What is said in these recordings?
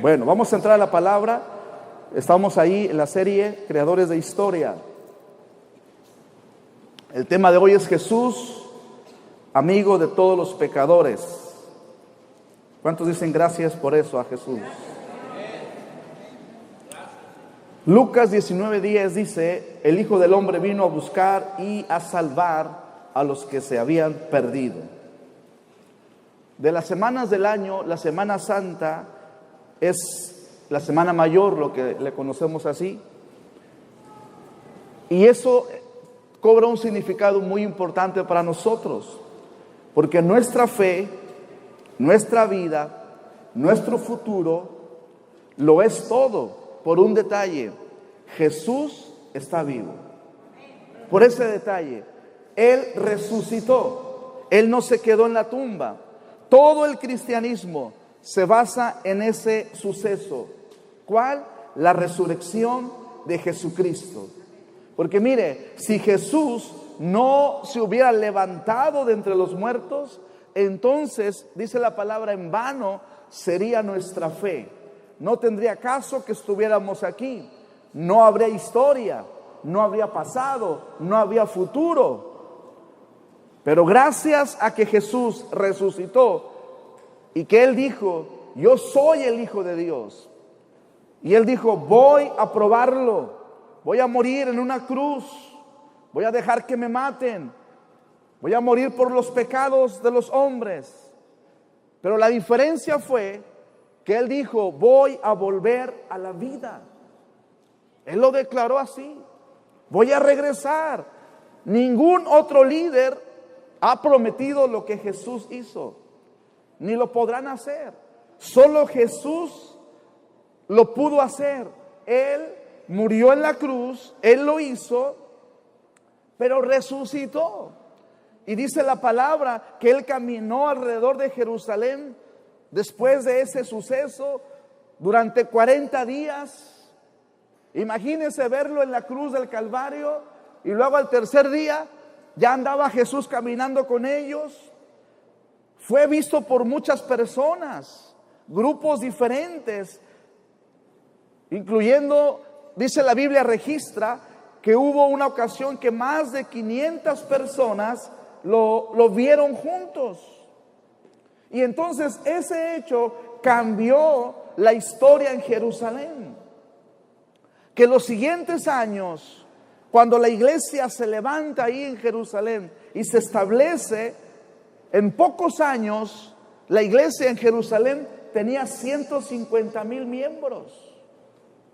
Bueno, vamos a entrar a la palabra. Estamos ahí en la serie Creadores de Historia. El tema de hoy es Jesús, amigo de todos los pecadores. ¿Cuántos dicen gracias por eso a Jesús? Lucas 19:10 dice: el Hijo del Hombre vino a buscar y a salvar a los que se habían perdido. De las semanas del año, la Semana Santa es la Semana Mayor, lo que le conocemos así. Y eso cobra un significado muy importante para nosotros, porque nuestra fe, nuestra vida, nuestro futuro, lo es todo por un detalle: Jesús está vivo. Por ese detalle, Él resucitó, Él no se quedó en la tumba. Todo el cristianismo se basa en ese suceso. ¿Cuál? La resurrección de Jesucristo. Porque mire, si Jesús no se hubiera levantado de entre los muertos, entonces, dice la palabra, en vano sería nuestra fe. No tendría caso que estuviéramos aquí. No habría historia, no habría pasado, no habría futuro. Pero gracias a que Jesús resucitó y que Él dijo: yo soy el Hijo de Dios. Y Él dijo: voy a probarlo, voy a morir en una cruz, voy a dejar que me maten, voy a morir por los pecados de los hombres. Pero la diferencia fue que Él dijo: voy a volver a la vida. Él lo declaró así: voy a regresar. Ningún otro líder ha prometido lo que Jesús hizo, ni lo podrán hacer. Solo Jesús lo pudo hacer. Él murió en la cruz, Él lo hizo, pero resucitó. Y dice la palabra que Él caminó alrededor de Jerusalén después de ese suceso durante 40 días. Imagínense verlo en la cruz del Calvario y luego al tercer día ya andaba Jesús caminando con ellos. Fue visto por muchas personas, grupos diferentes, incluyendo, dice la Biblia, registra que hubo una ocasión que más de 500 personas lo vieron juntos. Y entonces ese hecho cambió la historia en Jerusalén. Que los siguientes años, cuando la iglesia se levanta ahí en Jerusalén y se establece, en pocos años la iglesia en Jerusalén tenía 150,000 miembros.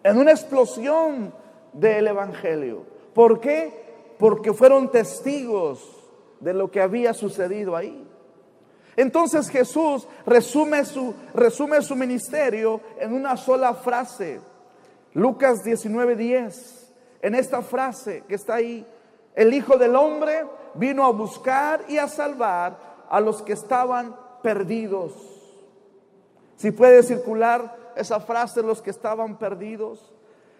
En una explosión del evangelio. ¿Por qué? Porque fueron testigos de lo que había sucedido ahí. Entonces Jesús resume su ministerio en una sola frase. Lucas 19:10. En esta frase que está ahí: el Hijo del Hombre vino a buscar y a salvar a los que estaban perdidos. Si puede circular esa frase, los que estaban perdidos.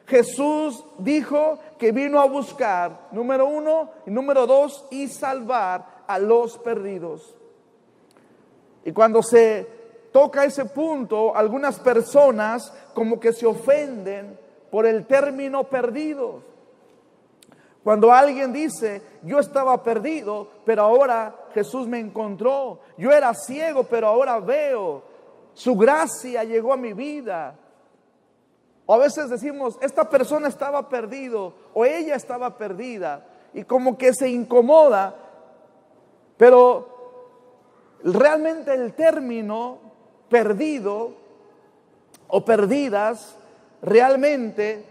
Jesús dijo que vino a buscar, número uno, y número dos, y salvar a los perdidos. Y cuando se toca ese punto, algunas personas como que se ofenden por el término perdido. Cuando alguien dice: yo estaba perdido, pero ahora Jesús me encontró. Yo era ciego, pero ahora veo. Su gracia llegó a mi vida. O a veces decimos: esta persona estaba perdido, o ella estaba perdida, y como que se incomoda. Pero realmente el término perdido o perdidas realmente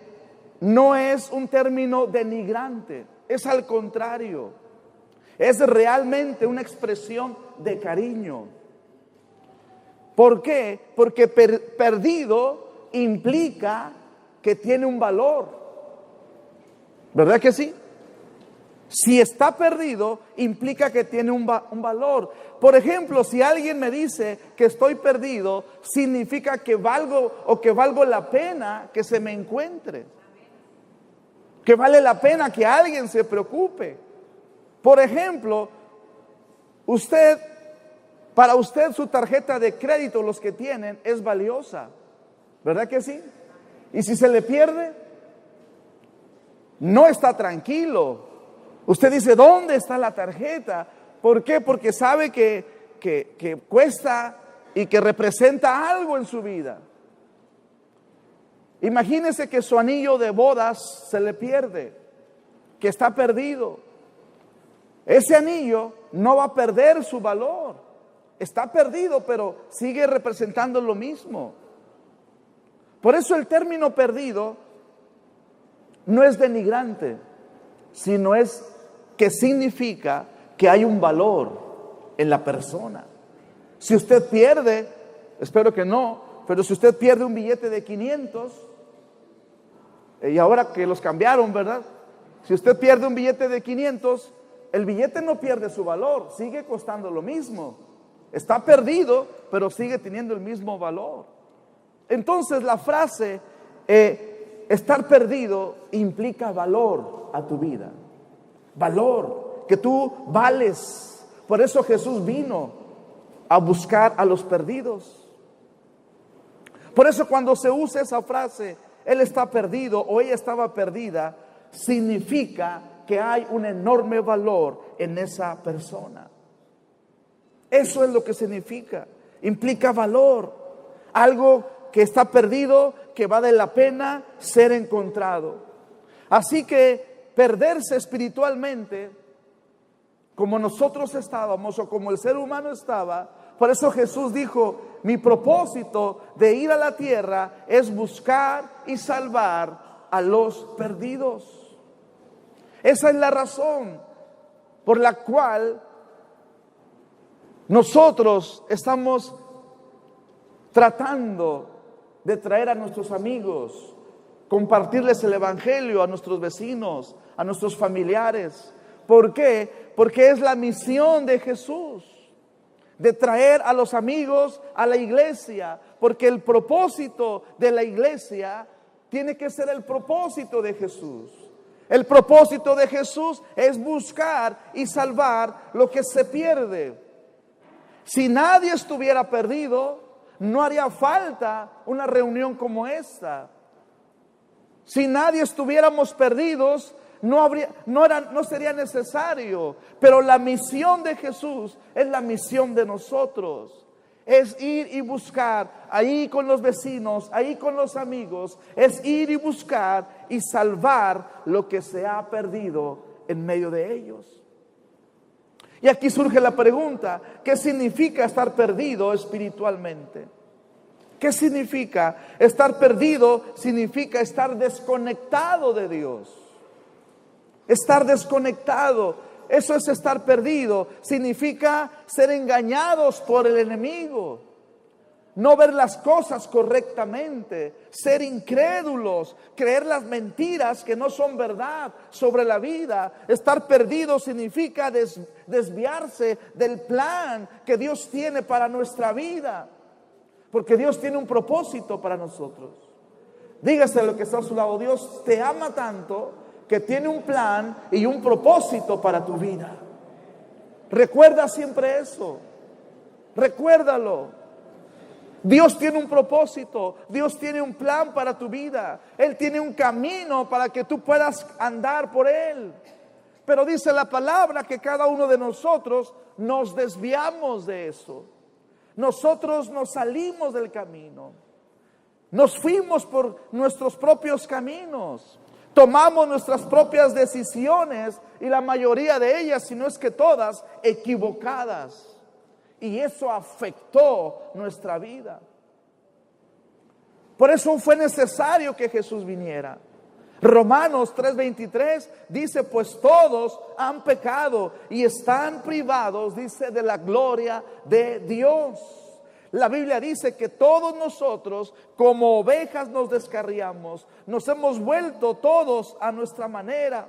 no es un término denigrante, es al contrario, es realmente una expresión de cariño. ¿Por qué? Porque perdido implica que tiene un valor, ¿verdad que sí? Si está perdido, implica que tiene un valor. Por ejemplo, si alguien me dice que estoy perdido, significa que valgo o que valgo la pena que se me encuentre. Que vale la pena que alguien se preocupe. Por ejemplo, para usted su tarjeta de crédito, los que tienen, es valiosa. ¿Verdad que sí? Y si se le pierde, no está tranquilo. Usted dice, ¿dónde está la tarjeta? ¿Por qué? Porque sabe que cuesta y que representa algo en su vida. Imagínese que su anillo de bodas se le pierde, que está perdido. Ese anillo no va a perder su valor. Está perdido, pero sigue representando lo mismo. Por eso el término perdido no es denigrante, sino es que significa que hay un valor en la persona. Si usted pierde, espero que no, pero si usted pierde un billete de 500, y ahora que los cambiaron, ¿verdad? Si usted pierde un billete de 500, el billete no pierde su valor, sigue costando lo mismo. Está perdido, pero sigue teniendo el mismo valor. Entonces la frase estar perdido implica valor a tu vida. Valor, que tú vales. Por eso Jesús vino a buscar a los perdidos. Por eso cuando se usa esa frase, él está perdido o ella estaba perdida, significa que hay un enorme valor en esa persona. Eso es lo que significa. Implica valor. Algo que está perdido, que vale la pena ser encontrado. Así que perderse espiritualmente, como nosotros estábamos o como el ser humano estaba, por eso Jesús dijo, mi propósito de ir a la tierra es buscar y salvar a los perdidos. Esa es la razón por la cual nosotros estamos tratando de traer a nuestros amigos, compartirles el evangelio a nuestros vecinos, a nuestros familiares. ¿Por qué? Porque es la misión de Jesús, de traer a los amigos a la iglesia, porque el propósito de la iglesia tiene que ser el propósito de Jesús. El propósito de Jesús es buscar y salvar lo que se pierde. Si nadie estuviera perdido, no haría falta una reunión como esta. Si nadie estuviéramos perdidos, no sería necesario. Pero la misión de Jesús es la misión de nosotros. Es ir y buscar ahí con los vecinos, ahí con los amigos. Es ir y buscar y salvar lo que se ha perdido en medio de ellos. Y aquí surge la pregunta, ¿qué significa estar perdido espiritualmente? ¿Qué significa? Estar perdido significa estar desconectado de Dios. Estar desconectado, eso es estar perdido. Significa ser engañados por el enemigo. No ver las cosas correctamente, ser incrédulos, creer las mentiras que no son verdad sobre la vida. Estar perdido significa desviarse del plan que Dios tiene para nuestra vida. Porque Dios tiene un propósito para nosotros. Dígase lo que está a su lado, Dios te ama tanto que tiene un plan y un propósito para tu vida. Recuerda siempre eso. Recuérdalo. Dios tiene un propósito, Dios tiene un plan para tu vida. Él tiene un camino para que tú puedas andar por él. Pero dice la palabra que cada uno de nosotros nos desviamos de eso. Nosotros nos salimos del camino. Nos fuimos por nuestros propios caminos. Tomamos nuestras propias decisiones y la mayoría de ellas, si no es que todas, equivocadas. Y eso afectó nuestra vida. Por eso fue necesario que Jesús viniera. Romanos 3:23 dice, pues todos han pecado y están privados, dice, de la gloria de Dios. La Biblia dice que todos nosotros como ovejas nos descarriamos, nos hemos vuelto todos a nuestra manera.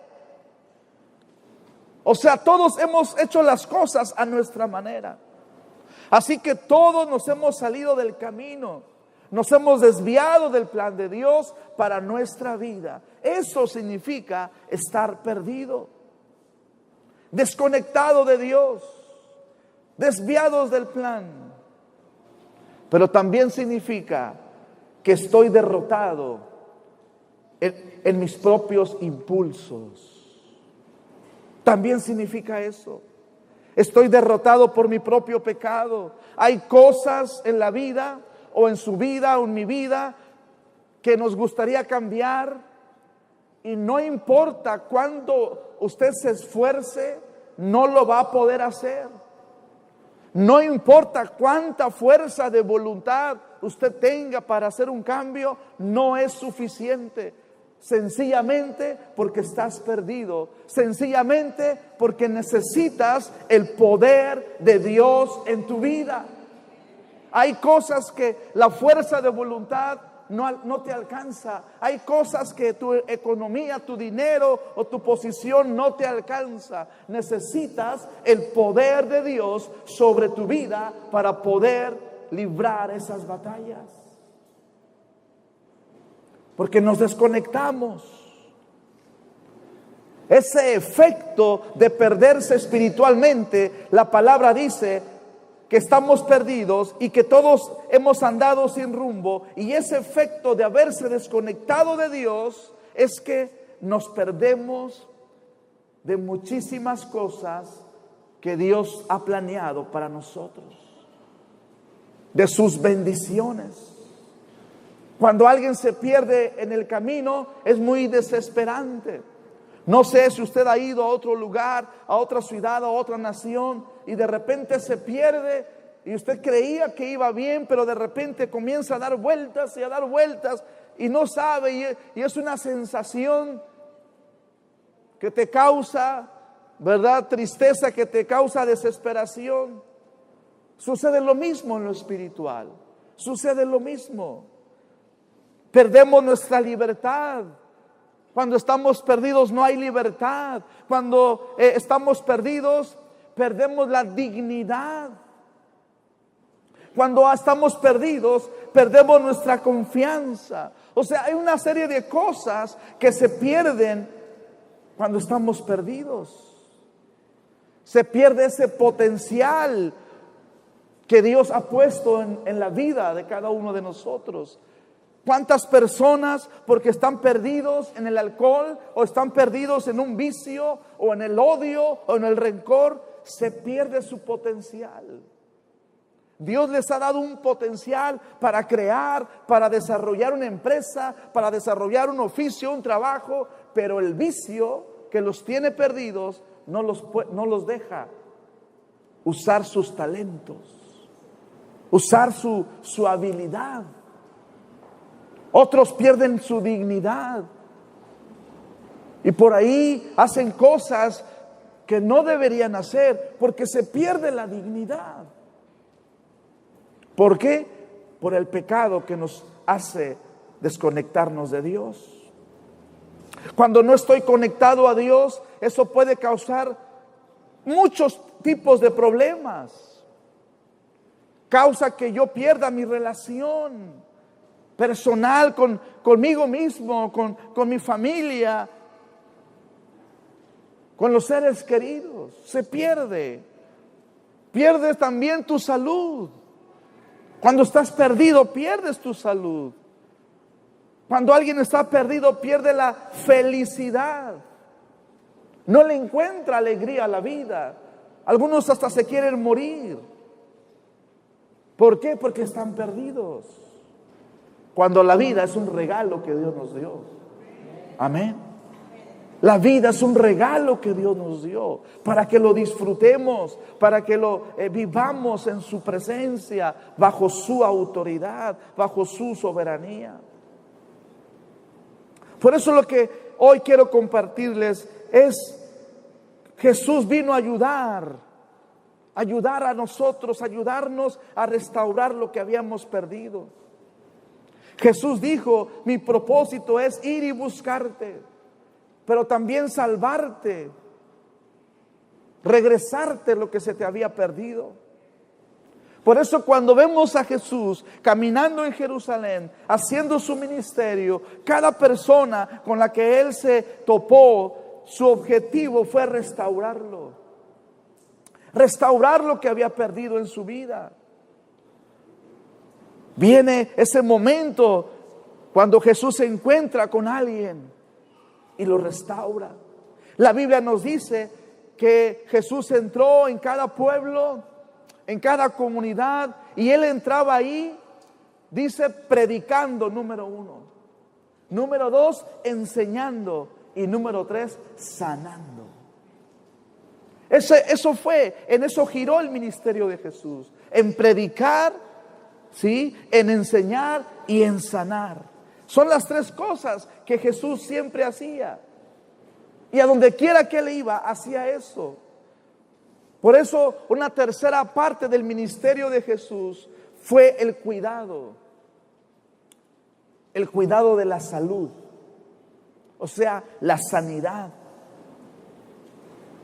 O sea, todos hemos hecho las cosas a nuestra manera. Así que todos nos hemos salido del camino, nos hemos desviado del plan de Dios para nuestra vida. Eso significa estar perdido, desconectado de Dios, desviados del plan. Pero también significa que estoy derrotado en mis propios impulsos. También significa eso. Estoy derrotado por mi propio pecado. Hay cosas en la vida o en su vida o en mi vida que nos gustaría cambiar, y no importa cuánto usted se esfuerce, no lo va a poder hacer. No importa cuánta fuerza de voluntad usted tenga para hacer un cambio, no es suficiente. Sencillamente porque estás perdido, sencillamente porque necesitas el poder de Dios en tu vida. Hay cosas que la fuerza de voluntad no te alcanza. Hay cosas que tu economía, tu dinero o tu posición no te alcanza. Necesitas el poder de Dios sobre tu vida para poder librar esas batallas. Porque nos desconectamos. Ese efecto de perderse espiritualmente, la palabra dice que estamos perdidos y que todos hemos andado sin rumbo. Y ese efecto de haberse desconectado de Dios es que nos perdemos de muchísimas cosas que Dios ha planeado para nosotros, de sus bendiciones. Cuando alguien se pierde en el camino es muy desesperante. No sé si usted ha ido a otro lugar, a otra ciudad, a otra nación, y de repente se pierde y usted creía que iba bien, pero de repente comienza a dar vueltas y a dar vueltas y no sabe, y es una sensación que te causa, ¿verdad?, tristeza, que te causa desesperación. Sucede lo mismo en lo espiritual, sucede lo mismo. Perdemos nuestra libertad. Cuando estamos perdidos no hay libertad. Cuando estamos perdidos, perdemos la dignidad. Cuando estamos perdidos, perdemos nuestra confianza. O sea, hay una serie de cosas que se pierden cuando estamos perdidos. Se pierde ese potencial que Dios ha puesto en la vida de cada uno de nosotros. ¿Cuántas personas, porque están perdidos en el alcohol, o están perdidos en un vicio, o en el odio, o en el rencor, se pierde su potencial? Dios les ha dado un potencial para crear, para desarrollar una empresa, para desarrollar un oficio, un trabajo, pero el vicio que los tiene perdidos no los deja usar sus talentos, usar su habilidad. Otros pierden su dignidad y por ahí hacen cosas que no deberían hacer porque se pierde la dignidad. ¿Por qué? Por el pecado que nos hace desconectarnos de Dios. Cuando no estoy conectado a Dios, eso puede causar muchos tipos de problemas. Causa que yo pierda mi relación personal conmigo mismo, con mi familia, con los seres queridos. Se pierde. Pierdes también tu salud. Cuando estás perdido, pierdes tu salud. Cuando alguien está perdido, pierde la felicidad. No le encuentra alegría a la vida. Algunos hasta se quieren morir. ¿Por qué? Porque están perdidos. Cuando la vida es un regalo que Dios nos dio. Amén. La vida es un regalo que Dios nos dio para que lo disfrutemos, para que lo vivamos en su presencia, bajo su autoridad, bajo su soberanía. Por eso lo que hoy quiero compartirles es: Jesús vino a ayudar a nosotros, ayudarnos a restaurar lo que habíamos perdido. Jesús dijo: mi propósito es ir y buscarte, pero también salvarte, regresarte lo que se te había perdido. Por eso cuando vemos a Jesús caminando en Jerusalén, haciendo su ministerio, cada persona con la que Él se topó, su objetivo fue restaurarlo. Restaurar lo que había perdido en su vida. Viene ese momento Cuando Jesús se encuentra con alguien y lo restaura. La Biblia nos dice que Jesús entró en cada pueblo, en cada comunidad, y Él entraba ahí, dice, predicando, número 1. Número 2, enseñando. Y número 3, sanando. En eso giró el ministerio de Jesús. En predicar, ¿sí?, en enseñar y en sanar. Son las 3 cosas que Jesús siempre hacía. Y a donde quiera que Él iba, hacía eso. Por eso, una tercera parte del ministerio de Jesús fue el cuidado. El cuidado de la salud. O sea, la sanidad.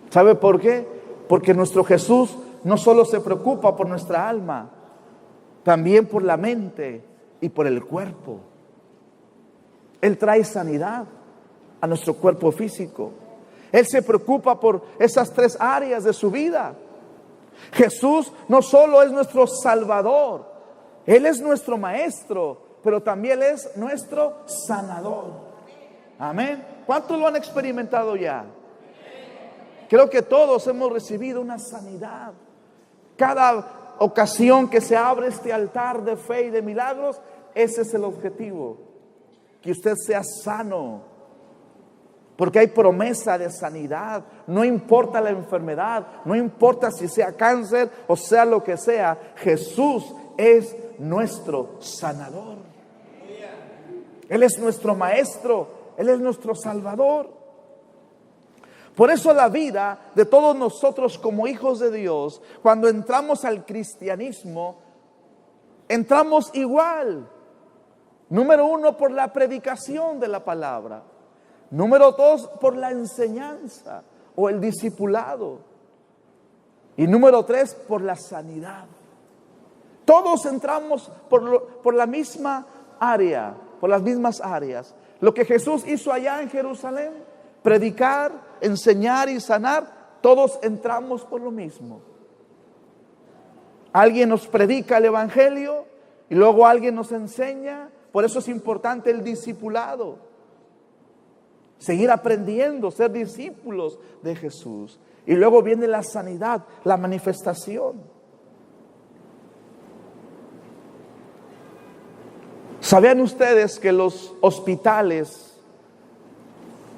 ¿Sabe por qué? Porque nuestro Jesús no solo se preocupa por nuestra alma, también por la mente y por el cuerpo. Él trae sanidad a nuestro cuerpo físico. Él se preocupa por esas 3 áreas de su vida. Jesús no solo es nuestro Salvador, Él es nuestro Maestro, pero también es nuestro sanador. Amén. ¿Cuántos lo han experimentado ya? Creo que todos hemos recibido una sanidad. Cada ocasión que se abre este altar de fe y de milagros, ese es el objetivo. Que usted sea sano. Porque hay promesa de sanidad. No importa la enfermedad, no importa si sea cáncer o sea lo que sea. Jesús es nuestro sanador. Él es nuestro maestro. Él es nuestro Salvador. Por eso la vida de todos nosotros como hijos de Dios, cuando entramos al cristianismo, entramos igual. Número 1, por la predicación de la palabra. Número 2, por la enseñanza o el discipulado. Y número 3, por la sanidad. Todos entramos por la misma área, por las mismas áreas. Lo que Jesús hizo allá en Jerusalén, predicar, enseñar y sanar, todos entramos por lo mismo. Alguien nos predica el evangelio y luego alguien nos enseña. Por eso es importante el discipulado. Seguir aprendiendo, ser discípulos de Jesús. Y luego viene la sanidad, la manifestación. ¿Sabían ustedes que los hospitales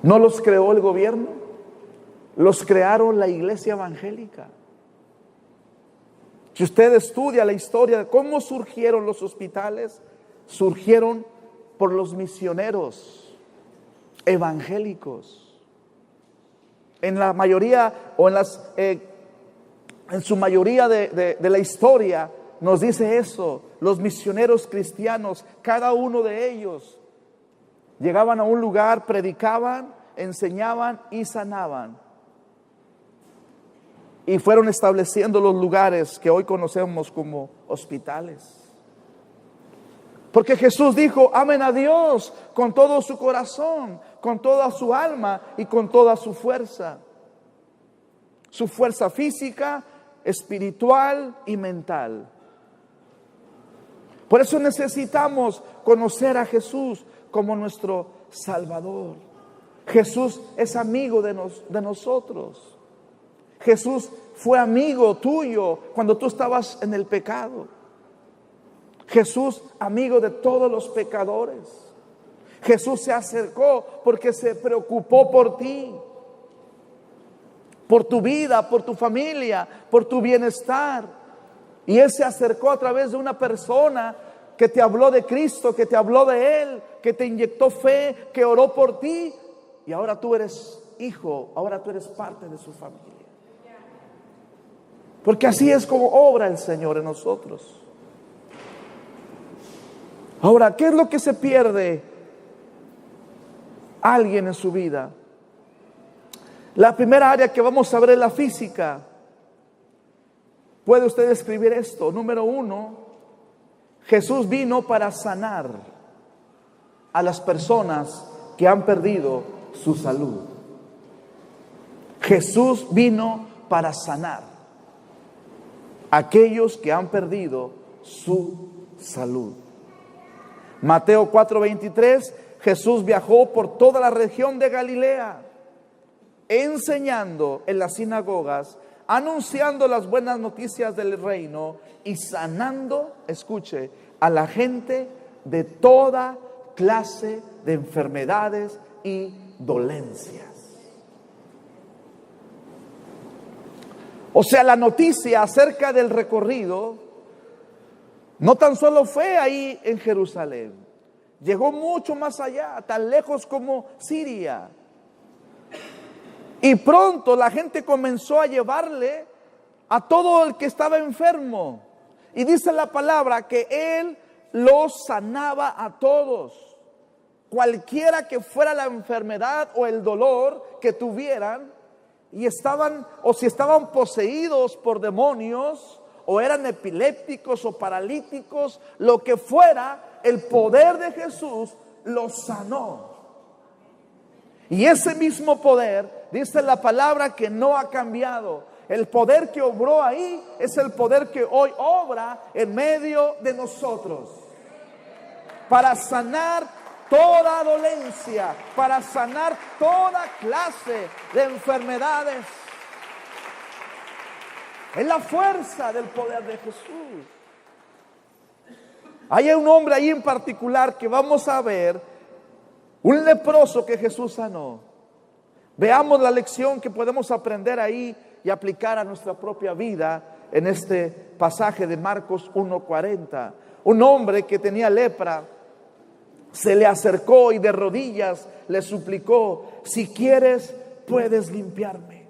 no los creó el gobierno? Los crearon la iglesia evangélica. Si usted estudia la historia de cómo surgieron los hospitales, surgieron por los misioneros evangélicos. En la mayoría o en su mayoría de la historia nos dice eso. Los misioneros cristianos, cada uno de ellos llegaban a un lugar, predicaban, enseñaban y sanaban. Y fueron estableciendo los lugares que hoy conocemos como hospitales. Porque Jesús dijo, amen a Dios con todo su corazón, con toda su alma y con toda su fuerza. Su fuerza física, espiritual y mental. Por eso necesitamos conocer a Jesús como nuestro Salvador. Jesús es amigo de nosotros. Jesús fue amigo tuyo cuando tú estabas en el pecado. Jesús, amigo de todos los pecadores. Jesús se acercó porque se preocupó por ti, por tu vida, por tu familia, por tu bienestar. Y Él se acercó a través de una persona que te habló de Cristo, que te habló de Él, que te inyectó fe, que oró por ti. Y ahora tú eres hijo, ahora tú eres parte de su familia. Porque así es como obra el Señor en nosotros. Ahora, ¿qué es lo que se pierde alguien en su vida? La primera área que vamos a ver es la física. ¿Puede usted escribir esto? Número 1, Jesús vino para sanar a las personas que han perdido su salud. Jesús vino para sanar a aquellos que han perdido su salud. Mateo 4:23, Jesús viajó por toda la región de Galilea, enseñando en las sinagogas, anunciando las buenas noticias del reino y sanando, escuche, a la gente de toda clase de enfermedades y dolencias. O sea, la noticia acerca del recorrido no tan solo fue ahí en Jerusalén, llegó mucho más allá, tan lejos como Siria. Y pronto la gente comenzó a llevarle a todo el que estaba enfermo. Y dice la palabra que Él los sanaba a todos. Cualquiera que fuera la enfermedad o el dolor que tuvieran, y estaban, o si estaban poseídos por demonios, o eran epilépticos o paralíticos, lo que fuera, el poder de Jesús los sanó. Y ese mismo poder, dice la palabra, que no ha cambiado. El poder que obró ahí es el poder que hoy obra en medio de nosotros, para sanar toda dolencia, para sanar toda clase de enfermedades. Es la fuerza del poder de Jesús. Hay un hombre ahí en particular que vamos a ver, un leproso que Jesús sanó. Veamos la lección que podemos aprender ahí y aplicar a nuestra propia vida en este pasaje de Marcos 1:40. Un hombre que tenía lepra se le acercó y de rodillas le suplicó: si quieres, puedes limpiarme.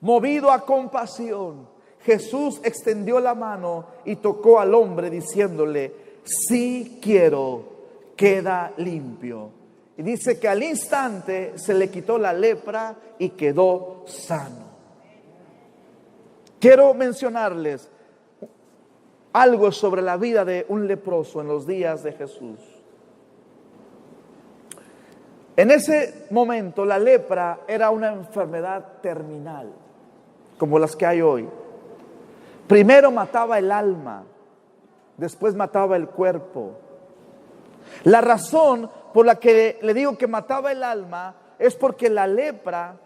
Movido a compasión, Jesús extendió la mano y tocó al hombre diciéndole: sí quiero, queda limpio. Y dice que al instante se le quitó la lepra y quedó sano. Quiero mencionarles algo sobre la vida de un leproso en los días de Jesús. En ese momento la lepra era una enfermedad terminal, como las que hay hoy. Primero mataba el alma, después mataba el cuerpo. La razón por la que le digo que mataba el alma es porque la lepra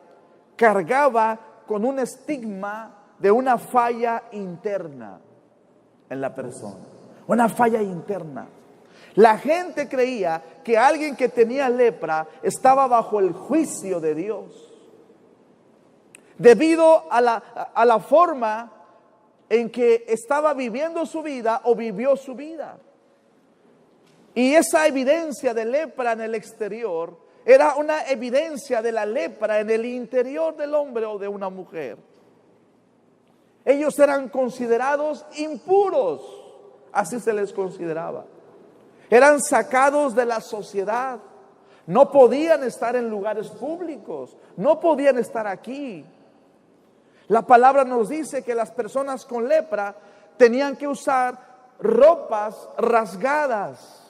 cargaba con un estigma de una falla interna en la persona, una falla interna. La gente creía que alguien que tenía lepra estaba bajo el juicio de Dios, debido a la forma en que estaba viviendo su vida o vivió su vida. Y esa evidencia de lepra en el exterior era una evidencia de la lepra en el interior del hombre o de una mujer. Ellos eran considerados impuros, así se les consideraba. Eran sacados de la sociedad, no podían estar en lugares públicos, no podían estar aquí. La palabra nos dice que las personas con lepra tenían que usar ropas rasgadas,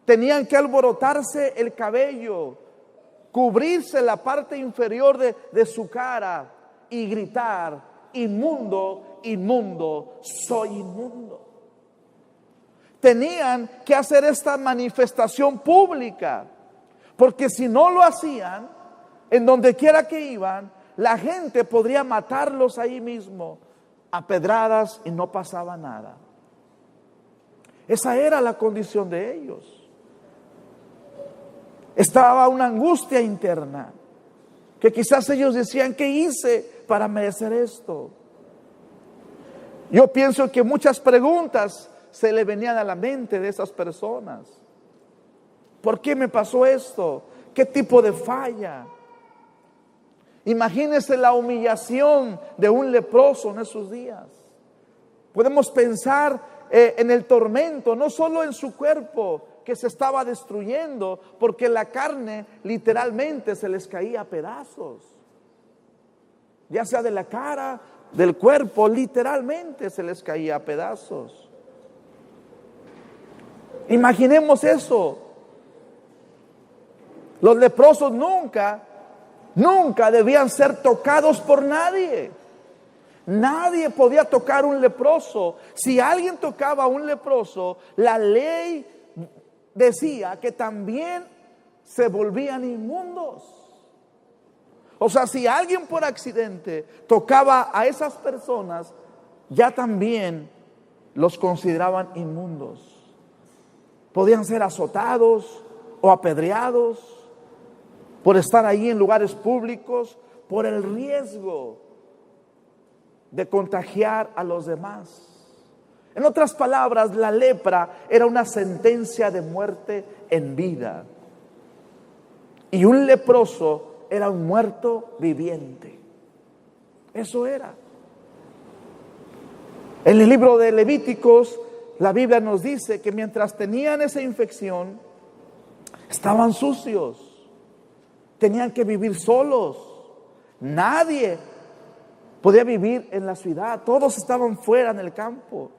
tenían que alborotarse el cabello, cubrirse la parte inferior de su cara y gritar: inmundo, inmundo, soy inmundo. Tenían que hacer esta manifestación pública, porque si no lo hacían, en donde quiera que iban, la gente podría matarlos ahí mismo a pedradas y no pasaba nada. Esa era la condición de ellos. Estaba una angustia interna, que quizás ellos decían: ¿qué hice para merecer esto? Yo pienso que muchas preguntas se le venían a la mente de esas personas. ¿Por qué me pasó esto? ¿Qué tipo de falla? Imagínense la humillación de un leproso en esos días. Podemos pensar en el tormento, no solo en su cuerpo, que se estaba destruyendo, porque la carne literalmente se les caía a pedazos, ya sea de la cara, del cuerpo, literalmente se les caía a pedazos. Imaginemos eso. Los leprosos nunca debían ser tocados por nadie. Nadie podía tocar un leproso. Si alguien tocaba a un leproso, la ley decía que también se volvían inmundos. O sea, si alguien por accidente tocaba a esas personas, ya también los consideraban inmundos. Podían ser azotados o apedreados por estar ahí en lugares públicos, por el riesgo de contagiar a los demás. En otras palabras, la lepra era una sentencia de muerte en vida. Y un leproso era un muerto viviente. Eso era. En el libro de Levíticos, la Biblia nos dice que mientras tenían esa infección, estaban sucios. Tenían que vivir solos. Nadie podía vivir en la ciudad. Todos estaban fuera en el campo.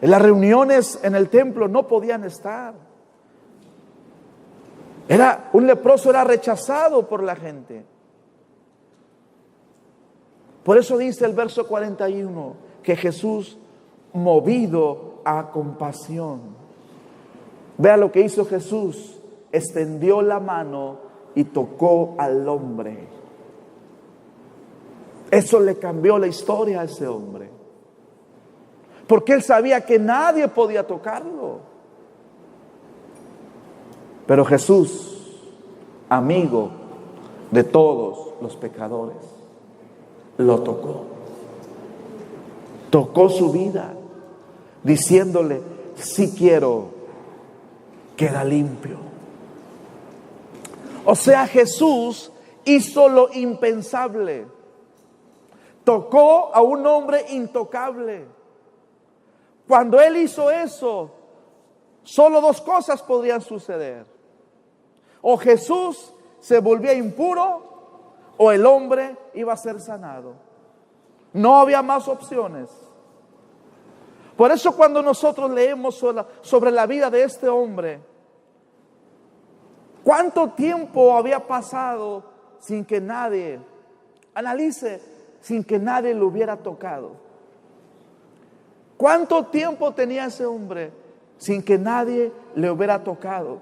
En las reuniones en el templo no podían estar. Un leproso era rechazado por la gente. Por eso dice el verso 41 que Jesús, movido a compasión, vea lo que hizo Jesús, extendió la mano y tocó al hombre. Eso le cambió la historia a ese hombre, porque él sabía que nadie podía tocarlo. Pero Jesús, amigo de todos los pecadores, lo tocó. Tocó su vida, diciéndole: si quiero, queda limpio. O sea, Jesús hizo lo impensable. Tocó a un hombre intocable. Cuando Él hizo eso, solo dos cosas podrían suceder: o Jesús se volvía impuro, o el hombre iba a ser sanado. No había más opciones. Por eso cuando nosotros leemos sobre la vida de este hombre, ¿cuánto tiempo había pasado sin que nadie, analice, sin que nadie lo hubiera tocado? ¿Cuánto tiempo tenía ese hombre sin que nadie le hubiera tocado?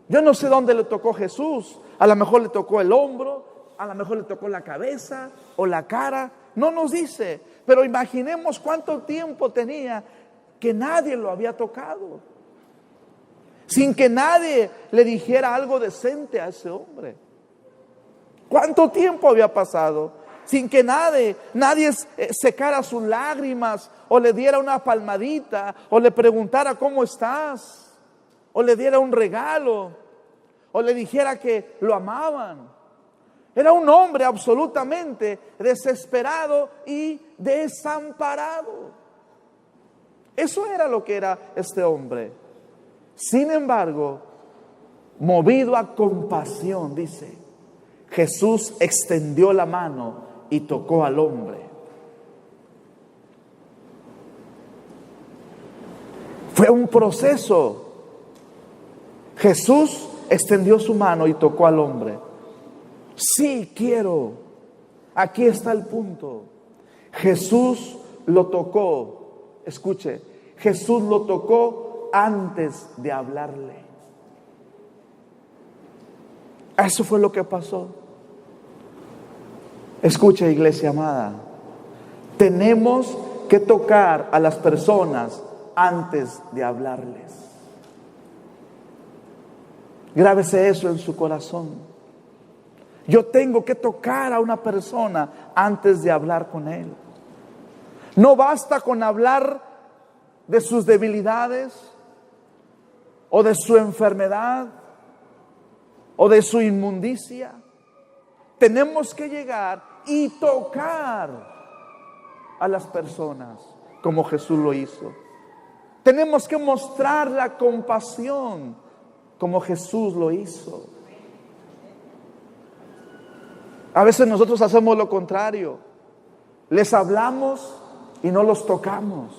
Yo no sé dónde le tocó Jesús. A lo mejor le tocó el hombro, a lo mejor le tocó la cabeza o la cara. No nos dice, pero imaginemos cuánto tiempo tenía que nadie lo había tocado, sin que nadie le dijera algo decente a ese hombre. ¿Cuánto tiempo había pasado sin que nadie secara sus lágrimas, o le diera una palmadita, o le preguntara cómo estás, o le diera un regalo, o le dijera que lo amaban? Era un hombre absolutamente desesperado y desamparado. Eso era lo que era este hombre. Sin embargo, movido a compasión, dice, Jesús extendió la mano y tocó al hombre. Fue un proceso. Jesús extendió su mano y tocó al hombre. Sí, quiero. Aquí está el punto. Jesús lo tocó. Escuche, Jesús lo tocó antes de hablarle. Eso fue lo que pasó. Escuche, iglesia amada, tenemos que tocar a las personas antes de hablarles. Grábese eso en su corazón. Yo tengo que tocar a una persona antes de hablar con él. No basta con hablar de sus debilidades, o de su enfermedad, o de su inmundicia. Tenemos que llegar y tocar a las personas como Jesús lo hizo. Tenemos que mostrar la compasión como Jesús lo hizo. A veces nosotros hacemos lo contrario. Les hablamos y no los tocamos.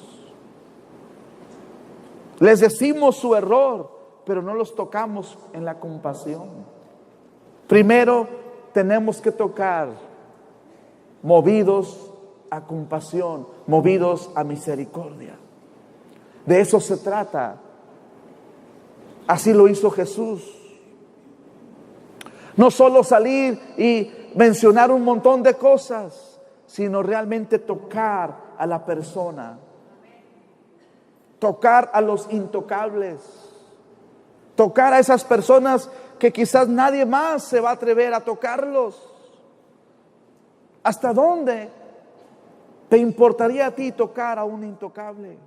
Les decimos su error, pero no los tocamos en la compasión. Primero, tenemos que tocar movidos a compasión, movidos a misericordia. De eso se trata. Así lo hizo Jesús. No solo salir y mencionar un montón de cosas, sino realmente tocar a la persona. Tocar a los intocables. Tocar a esas personas que quizás nadie más se va a atrever a tocarlos. ¿Hasta dónde te importaría a ti tocar a un intocable?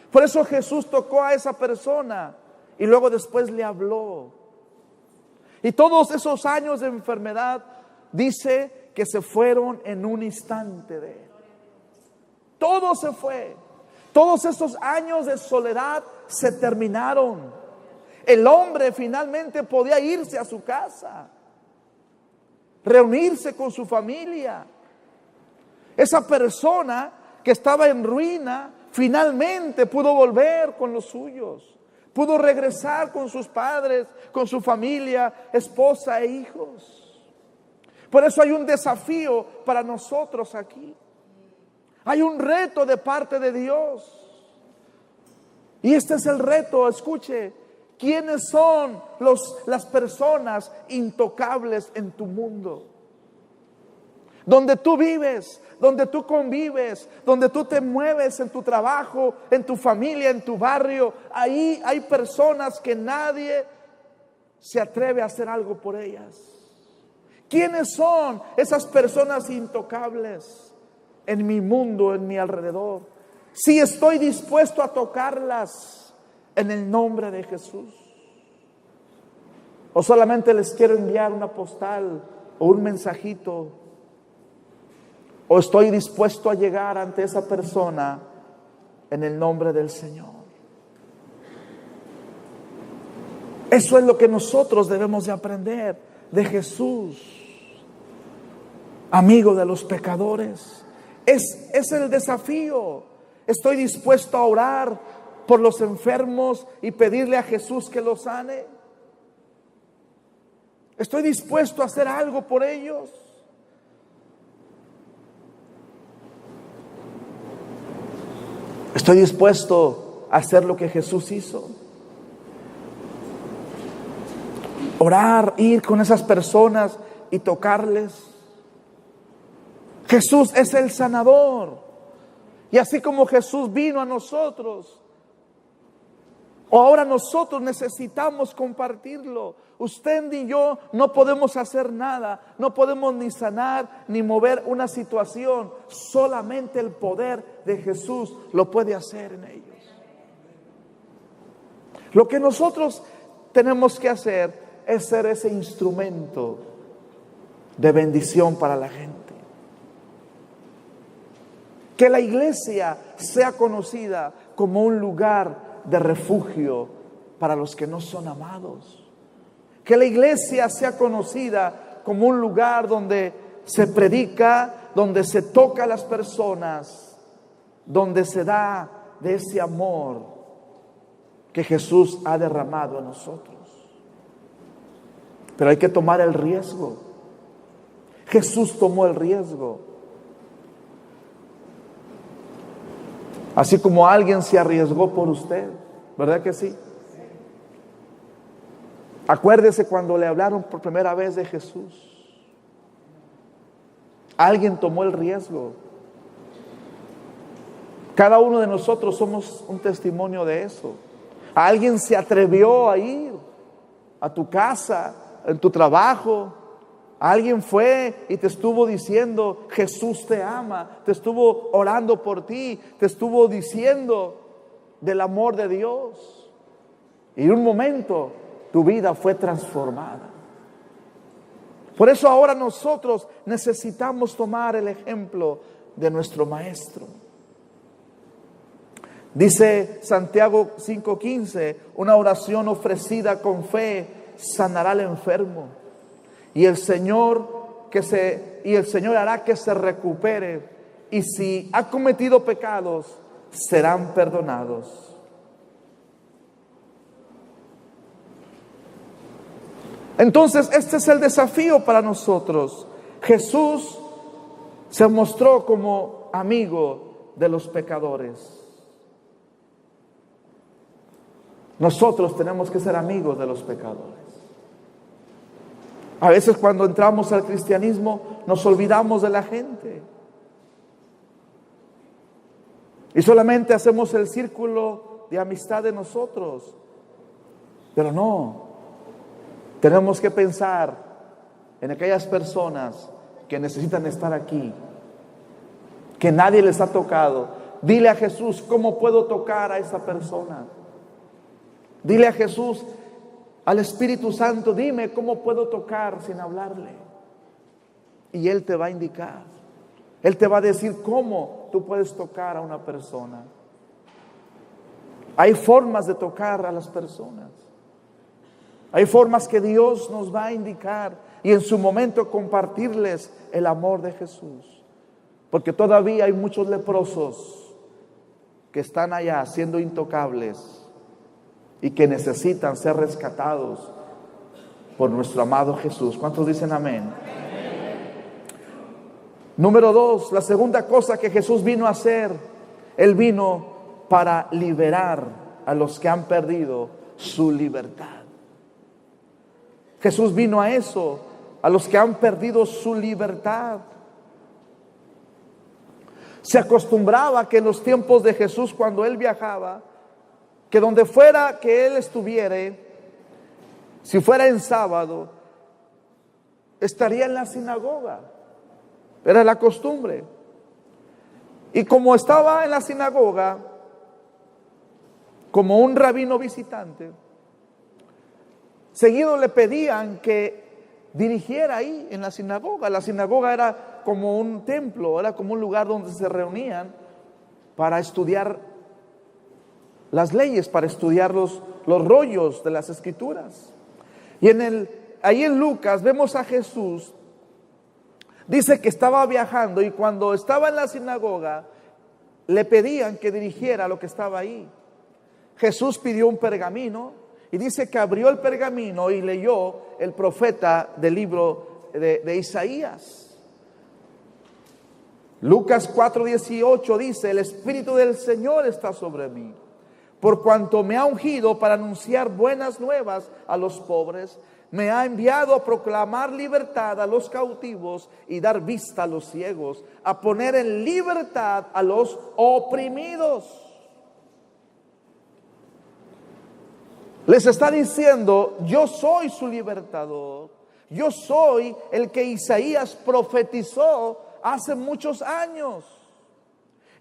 Por eso Jesús tocó a esa persona y luego después le habló. Y todos esos años de enfermedad dice que se fueron en un instante de él. Todo se fue. Todos esos años de soledad se terminaron. El hombre finalmente podía irse a su casa, reunirse con su familia. Esa persona que estaba en ruina finalmente pudo volver con los suyos. Pudo regresar con sus padres, con su familia, esposa e hijos. Por eso hay un desafío para nosotros aquí. Hay un reto de parte de Dios. Y este es el reto, escuche. ¿Quiénes son las personas intocables en tu mundo? Donde tú vives, donde tú convives, donde tú te mueves en tu trabajo, en tu familia, en tu barrio. Ahí hay personas que nadie se atreve a hacer algo por ellas. ¿Quiénes son esas personas intocables en mi mundo, en mi alrededor? Si estoy dispuesto a tocarlas en el nombre de Jesús. O solamente les quiero enviar una postal o un mensajito. O estoy dispuesto a llegar ante esa persona en el nombre del Señor. Eso es lo que nosotros debemos de aprender de Jesús, amigo de los pecadores. Es el desafío. Estoy dispuesto a orar por los enfermos y pedirle a Jesús que los sane. Estoy dispuesto a hacer algo por ellos. Estoy dispuesto a hacer lo que Jesús hizo. Orar, ir con esas personas y tocarles. Jesús es el sanador. Y así como Jesús vino a nosotros, ahora nosotros necesitamos compartirlo. Usted ni yo no podemos hacer nada. No podemos ni sanar ni mover una situación. Solamente el poder de Jesús lo puede hacer en ellos. Lo que nosotros tenemos que hacer es ser ese instrumento de bendición para la gente. Que la iglesia sea conocida como un lugar de refugio para los que no son amados. Que la iglesia sea conocida como un lugar donde se predica, donde se toca a las personas, donde se da de ese amor que Jesús ha derramado en nosotros. Pero hay que tomar el riesgo. Jesús tomó el riesgo. Así como alguien se arriesgó por usted, ¿verdad que sí? Acuérdese cuando le hablaron por primera vez de Jesús. Alguien tomó el riesgo. Cada uno de nosotros somos un testimonio de eso. Alguien se atrevió a ir a tu casa, en tu trabajo. Alguien fue y te estuvo diciendo, Jesús te ama. Te estuvo orando por ti. Te estuvo diciendo del amor de Dios. Y en un momento tu vida fue transformada. Por eso ahora nosotros necesitamos tomar el ejemplo de nuestro Maestro. Dice Santiago 5:15, una oración ofrecida con fe sanará al enfermo. Y el Señor hará que se recupere. Y si ha cometido pecados, serán perdonados. Entonces, este es el desafío para nosotros. Jesús se mostró como amigo de los pecadores. Nosotros tenemos que ser amigos de los pecadores. A veces cuando entramos al cristianismo nos olvidamos de la gente y solamente hacemos el círculo de amistad de nosotros. Pero no, tenemos que pensar en aquellas personas que necesitan estar aquí, que nadie les ha tocado. Dile a Jesús, ¿cómo puedo tocar a esa persona? Dile a Jesús, al Espíritu Santo, dime cómo puedo tocar sin hablarle. Y Él te va a indicar. Él te va a decir cómo tú puedes tocar a una persona. Hay formas de tocar a las personas. Hay formas que Dios nos va a indicar y en su momento compartirles el amor de Jesús. Porque todavía hay muchos leprosos que están allá siendo intocables y que necesitan ser rescatados por nuestro amado Jesús. ¿Cuántos dicen amén? Número 2, la segunda cosa que Jesús vino a hacer, Él vino para liberar a los que han perdido su libertad. Jesús vino a eso, a los que han perdido su libertad. Se acostumbraba que en los tiempos de Jesús, cuando Él viajaba, que donde fuera que Él estuviere, si fuera en sábado, estaría en la sinagoga. Era la costumbre. Y como estaba en la sinagoga, como un rabino visitante, seguido le pedían que dirigiera ahí en la sinagoga. La sinagoga era como un templo, era como un lugar donde se reunían para estudiar las leyes, para estudiar los rollos de las escrituras. Y ahí en Lucas vemos a Jesús, dice que estaba viajando y cuando estaba en la sinagoga le pedían que dirigiera lo que estaba ahí. Jesús pidió un pergamino y dice que abrió el pergamino y leyó el profeta del libro de Isaías. Lucas 4:18 dice: el Espíritu del Señor está sobre mí, por cuanto me ha ungido para anunciar buenas nuevas a los pobres, me ha enviado a proclamar libertad a los cautivos y dar vista a los ciegos, a poner en libertad a los oprimidos. Les está diciendo, yo soy su libertador, yo soy el que Isaías profetizó hace muchos años.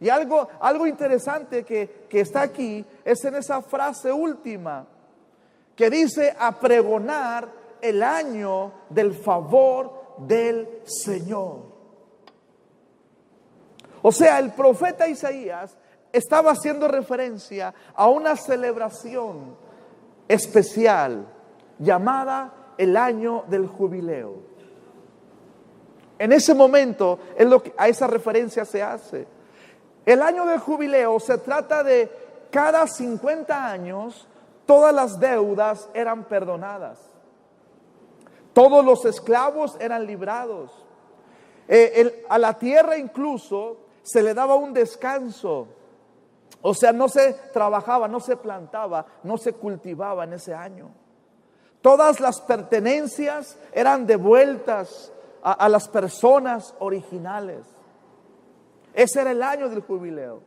Y algo interesante que está aquí es en esa frase última que dice: a pregonar el año del favor del Señor. O sea, el profeta Isaías estaba haciendo referencia a una celebración especial llamada el año del jubileo. En ese momento a esa referencia se hace. El año del jubileo se trata de cada 50 años todas las deudas eran perdonadas. Todos los esclavos eran librados. A la tierra incluso se le daba un descanso. O sea, no se trabajaba, no se plantaba, no se cultivaba en ese año. Todas las pertenencias eran devueltas a las personas originales. Ese era el año del jubileo.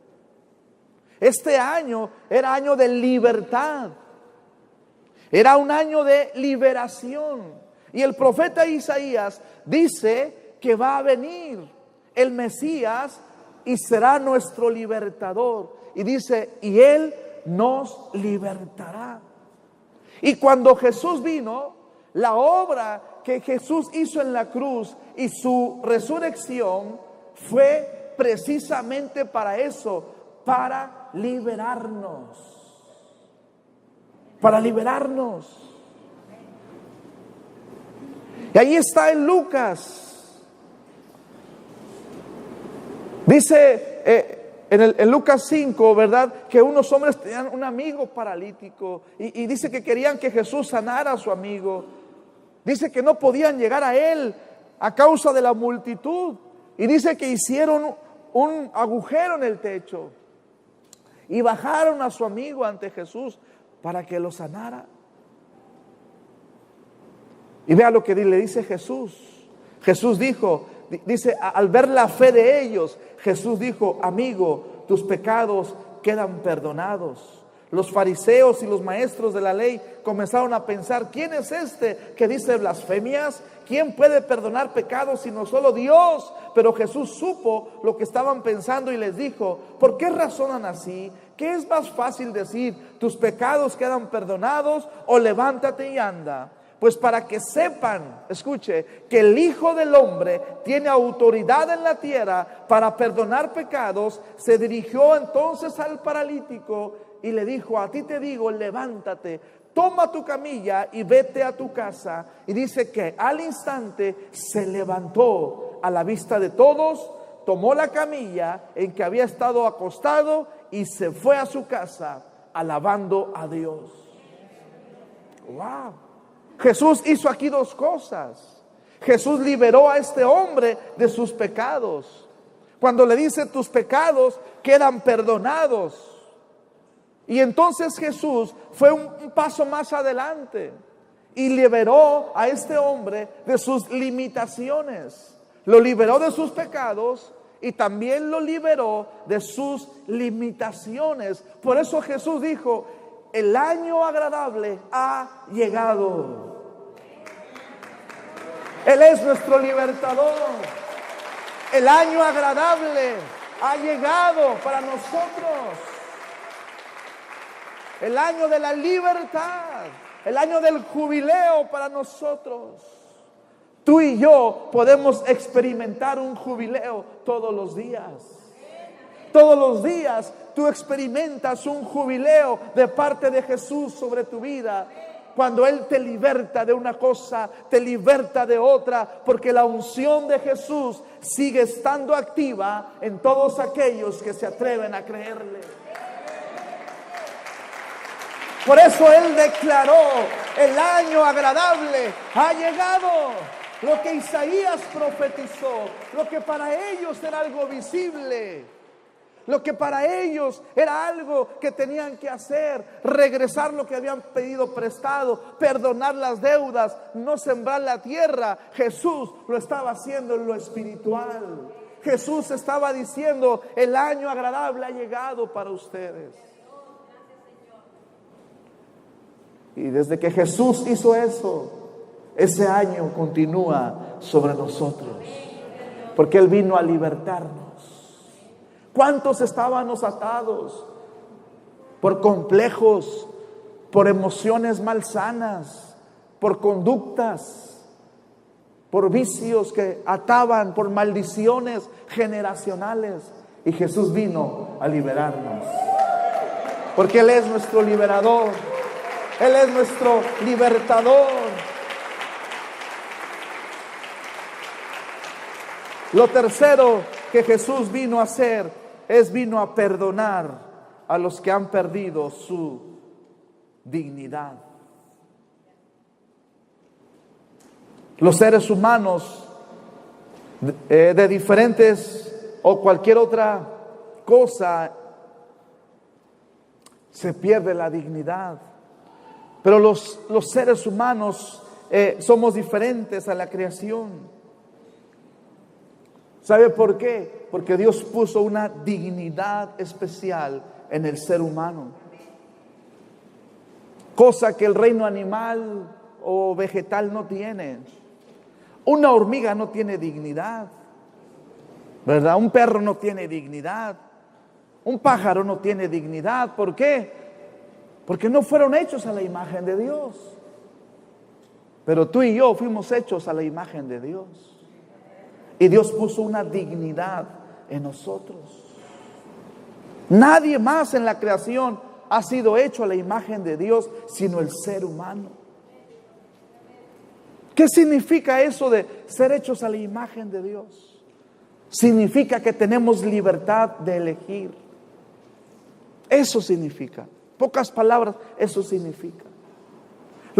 Este año era año de libertad. Era un año de liberación. Y el profeta Isaías dice que va a venir el Mesías y será nuestro libertador. Y dice, y Él nos libertará. Y cuando Jesús vino, la obra que Jesús hizo en la cruz y su resurrección fue precisamente para eso, para liberarnos. Para liberarnos. Y ahí está en Lucas. Dice en Lucas 5, ¿verdad? Que unos hombres tenían un amigo paralítico y dice que querían que Jesús sanara a su amigo. Dice que no podían llegar a Él a causa de la multitud. Y dice que hicieron un agujero en el techo y bajaron a su amigo ante Jesús para que lo sanara. Y vea lo que le dice Jesús. Jesús dijo, dice, al ver la fe de ellos, Jesús dijo: amigo, tus pecados quedan perdonados. Los fariseos y los maestros de la ley comenzaron a pensar: ¿quién es este que dice blasfemias? ¿Quién puede perdonar pecados sino solo Dios? Pero Jesús supo lo que estaban pensando y les dijo: ¿por qué razonan así? ¿Qué es más fácil decir: tus pecados quedan perdonados, o levántate y anda? Pues para que sepan, escuche, que el Hijo del Hombre tiene autoridad en la tierra para perdonar pecados, se dirigió entonces al paralítico y le dijo: a ti te digo, levántate, toma tu camilla y vete a tu casa. Y dice que al instante se levantó a la vista de todos, tomó la camilla en que había estado acostado y se fue a su casa alabando a Dios. ¡Wow! Jesús hizo aquí dos cosas. Jesús liberó a este hombre de sus pecados. Cuando le dice: tus pecados quedan perdonados. Y entonces Jesús fue un paso más adelante y liberó a este hombre de sus limitaciones. Lo liberó de sus pecados y también lo liberó de sus limitaciones. Por eso Jesús dijo: el año agradable ha llegado. Él es nuestro libertador. El año agradable ha llegado para nosotros. El año de la libertad, el año del jubileo para nosotros. Tú y yo podemos experimentar un jubileo todos los días. Todos los días tú experimentas un jubileo de parte de Jesús sobre tu vida. Cuando Él te liberta de una cosa, te liberta de otra, porque la unción de Jesús sigue estando activa en todos aquellos que se atreven a creerle. Por eso Él declaró: el año agradable ha llegado. Lo que Isaías profetizó, lo que para ellos era algo visible, lo que para ellos era algo que tenían que hacer: regresar lo que habían pedido prestado, perdonar las deudas, no sembrar la tierra. Jesús lo estaba haciendo en lo espiritual. Jesús estaba diciendo: el año agradable ha llegado para ustedes. Y desde que Jesús hizo eso, ese año continúa sobre nosotros, porque Él vino a libertarnos. ¿Cuántos estábamos atados por complejos, por emociones malsanas, por conductas, por vicios que ataban, por maldiciones generacionales? Y Jesús vino a liberarnos, porque Él es nuestro liberador. Él es nuestro libertador. Lo tercero que Jesús vino a hacer vino a perdonar a los que han perdido su dignidad. Los seres humanos de diferentes o cualquier otra cosa se pierde la dignidad. Pero los seres humanos somos diferentes a la creación. ¿Sabe por qué? Porque Dios puso una dignidad especial en el ser humano, cosa que el reino animal o vegetal no tiene. Una hormiga no tiene dignidad, ¿verdad? Un perro no tiene dignidad. Un pájaro no tiene dignidad. ¿Por qué? Porque no fueron hechos a la imagen de Dios. Pero tú y yo fuimos hechos a la imagen de Dios. Y Dios puso una dignidad en nosotros. Nadie más en la creación ha sido hecho a la imagen de Dios, sino el ser humano. ¿Qué significa eso de ser hechos a la imagen de Dios? Significa que tenemos libertad de elegir. Eso significa. Pocas palabras, eso significa.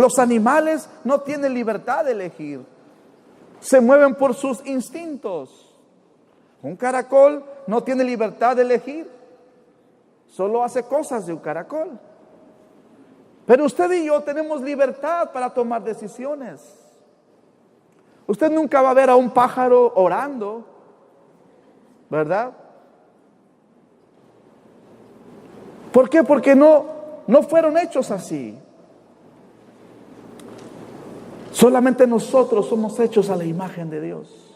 Los animales no tienen libertad de elegir. Se mueven por sus instintos. Un caracol no tiene libertad de elegir. Solo hace cosas de un caracol. Pero usted y yo tenemos libertad para tomar decisiones. Usted nunca va a ver a un pájaro orando, ¿verdad? ¿Por qué? Porque no fueron hechos así. Solamente nosotros somos hechos a la imagen de Dios.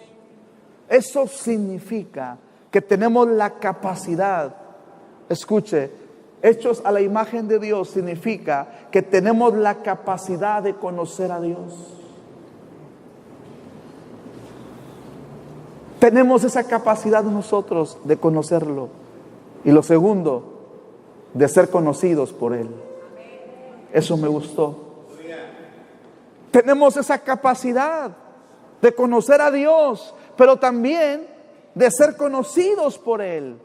Eso significa que tenemos la capacidad, escuche, hechos a la imagen de Dios significa que tenemos la capacidad de conocer a Dios. Tenemos esa capacidad nosotros de conocerlo. Y lo segundo, de ser conocidos por Él. Eso me gustó. Tenemos esa capacidad de conocer a Dios, pero también de ser conocidos por Él.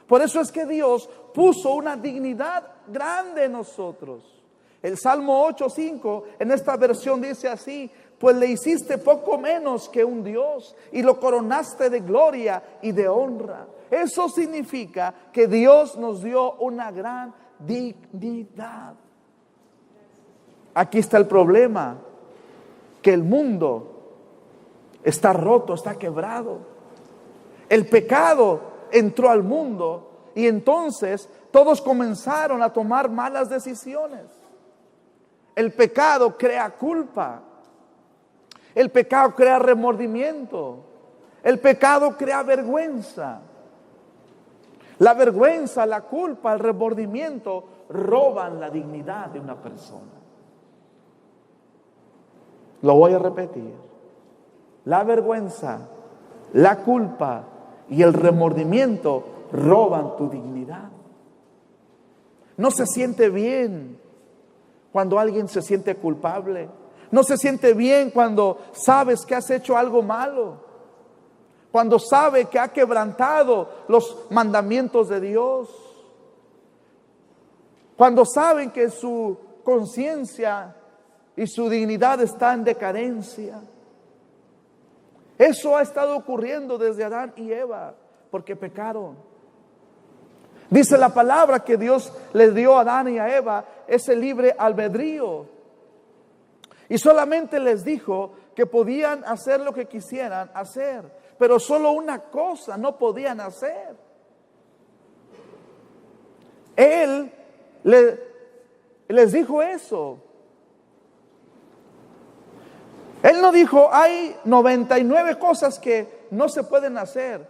Por eso es que Dios puso una dignidad grande en nosotros. El Salmo 8:5 en esta versión dice así: pues le hiciste poco menos que un Dios y lo coronaste de gloria y de honra. Eso significa que Dios nos dio una gran dignidad. Aquí está el problema, que el mundo está roto, está quebrado. El pecado entró al mundo y entonces todos comenzaron a tomar malas decisiones. El pecado crea culpa. El pecado crea remordimiento. El pecado crea vergüenza. La vergüenza, la culpa, el remordimiento roban la dignidad de una persona. Lo voy a repetir. La vergüenza, la culpa y el remordimiento roban tu dignidad. No se siente bien cuando alguien se siente culpable. No se siente bien cuando sabes que has hecho algo malo. Cuando sabe que ha quebrantado los mandamientos de Dios. Cuando saben que su conciencia y su dignidad está en decadencia. Eso ha estado ocurriendo desde Adán y Eva, porque pecaron. Dice la palabra que Dios les dio a Adán y a Eva ese libre albedrío. Y solamente les dijo que podían hacer lo que quisieran hacer. Pero solo una cosa no podían hacer. Él les dijo eso. Él no dijo, hay 99 cosas que no se pueden hacer.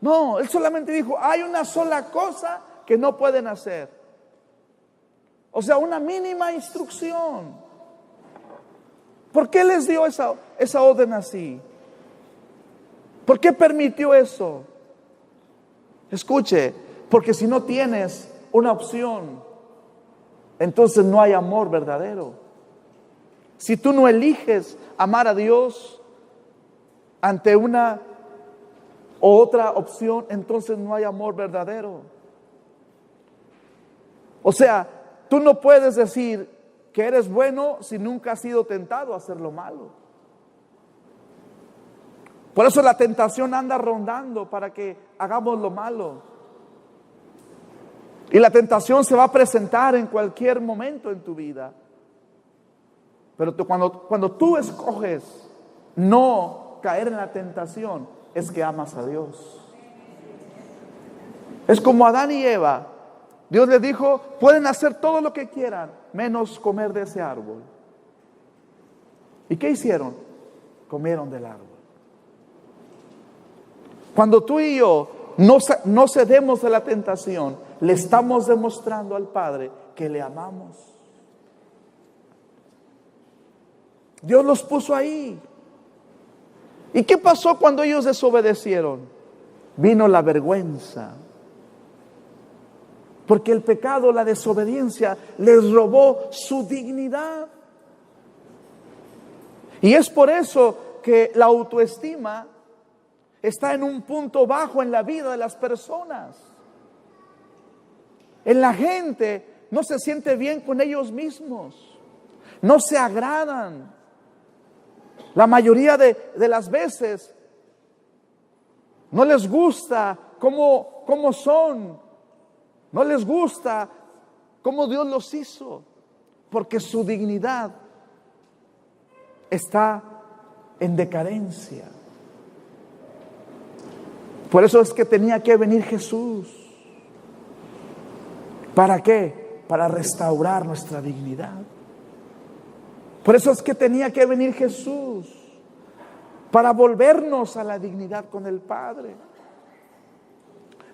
No, Él solamente dijo, hay una sola cosa que no pueden hacer. O sea, una mínima instrucción. ¿Por qué les dio esa orden así? ¿Por qué permitió eso? Escuche, porque si no tienes una opción, entonces no hay amor verdadero. Si tú no eliges amar a Dios ante una u otra opción, entonces no hay amor verdadero. O sea, tú no puedes decir que eres bueno si nunca has sido tentado a hacer lo malo. Por eso la tentación anda rondando para que hagamos lo malo. Y la tentación se va a presentar en cualquier momento en tu vida. Pero cuando tú escoges no caer en la tentación, es que amas a Dios. Es como Adán y Eva. Dios les dijo, pueden hacer todo lo que quieran, menos comer de ese árbol. ¿Y qué hicieron? Comieron del árbol. Cuando tú y yo no cedemos a la tentación, le estamos demostrando al Padre que le amamos. Dios los puso ahí. ¿Y qué pasó cuando ellos desobedecieron? Vino la vergüenza. Porque el pecado, la desobediencia, les robó su dignidad. Y es por eso que la autoestima está en un punto bajo en la vida de las personas. En la gente no se siente bien con ellos mismos. no se agradan. La mayoría de las veces no les gusta cómo son, no les gusta cómo Dios los hizo, porque su dignidad está en decadencia. Por eso es que tenía que venir Jesús. ¿Para qué? Para restaurar nuestra dignidad. Por eso es que tenía que venir Jesús, para volvernos a la dignidad con el Padre.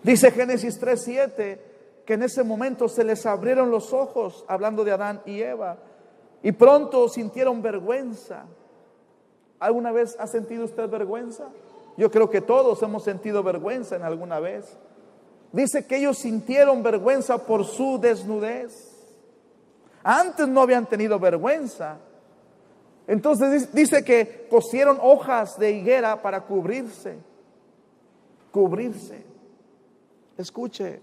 Dice Génesis 3:7 que en ese momento se les abrieron los ojos, hablando de Adán y Eva, y pronto sintieron vergüenza. ¿Alguna vez ha sentido usted vergüenza? Yo creo que todos hemos sentido vergüenza en alguna vez. Dice que ellos sintieron vergüenza por su desnudez. Antes no habían tenido vergüenza. Entonces dice que cosieron hojas de higuera para cubrirse. Cubrirse. Escuche,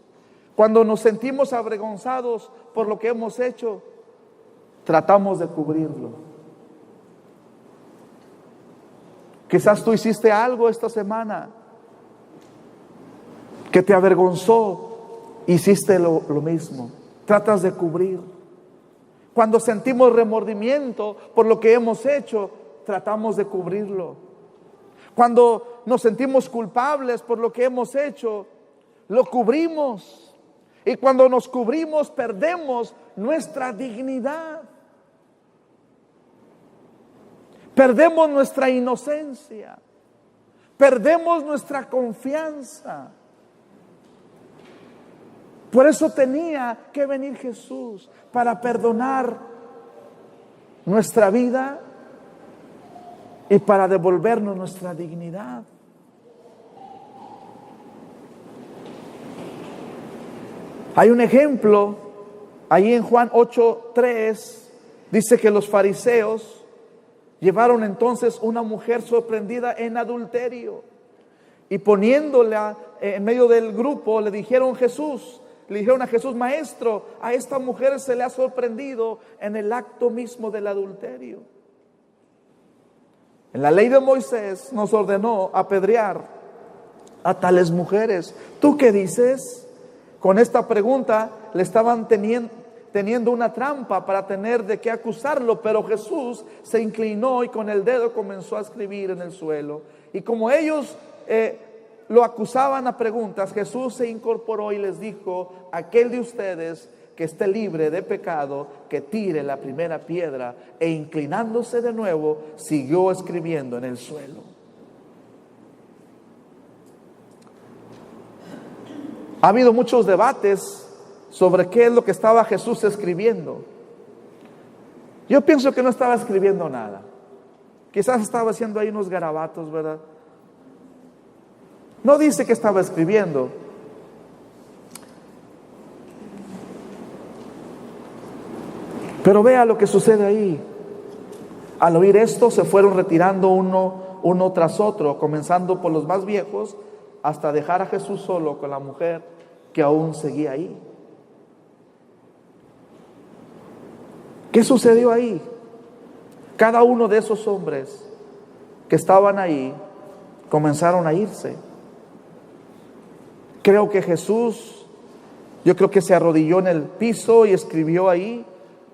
cuando nos sentimos avergonzados por lo que hemos hecho, tratamos de cubrirlo. Quizás tú hiciste algo esta semana que te avergonzó, hiciste lo mismo, tratas de cubrir. Cuando sentimos remordimiento por lo que hemos hecho, tratamos de cubrirlo. Cuando nos sentimos culpables por lo que hemos hecho, lo cubrimos. Y cuando nos cubrimos, perdemos nuestra dignidad. Perdemos nuestra inocencia. Perdemos nuestra confianza. Por eso tenía que venir Jesús, para perdonar nuestra vida y para devolvernos nuestra dignidad. Hay un ejemplo ahí en Juan 8:3, dice que los fariseos llevaron entonces una mujer sorprendida en adulterio y poniéndola en medio del grupo le dijeron a Jesús, maestro, a esta mujer se le ha sorprendido en el acto mismo del adulterio. En la ley de Moisés nos ordenó apedrear a tales mujeres. ¿Tú qué dices? Con esta pregunta le estaban teniendo una trampa para tener de qué acusarlo, pero Jesús se inclinó y con el dedo comenzó a escribir en el suelo. Y como ellos lo acusaban a preguntas, Jesús se incorporó y les dijo: aquel de ustedes que esté libre de pecado, que tire la primera piedra. E inclinándose de nuevo, siguió escribiendo en el suelo. Ha habido muchos debates sobre qué es lo que estaba Jesús escribiendo. Yo pienso que no estaba escribiendo nada. Quizás estaba haciendo ahí unos garabatos, ¿verdad? No dice que estaba escribiendo. Pero vea lo que sucede ahí. Al oír esto, se fueron retirando uno tras otro, comenzando por los más viejos, hasta dejar a Jesús solo con la mujer que aún seguía ahí. ¿Qué sucedió ahí? Cada uno de esos hombres que estaban ahí comenzaron a irse. Creo que Jesús, yo creo que se arrodilló en el piso y escribió ahí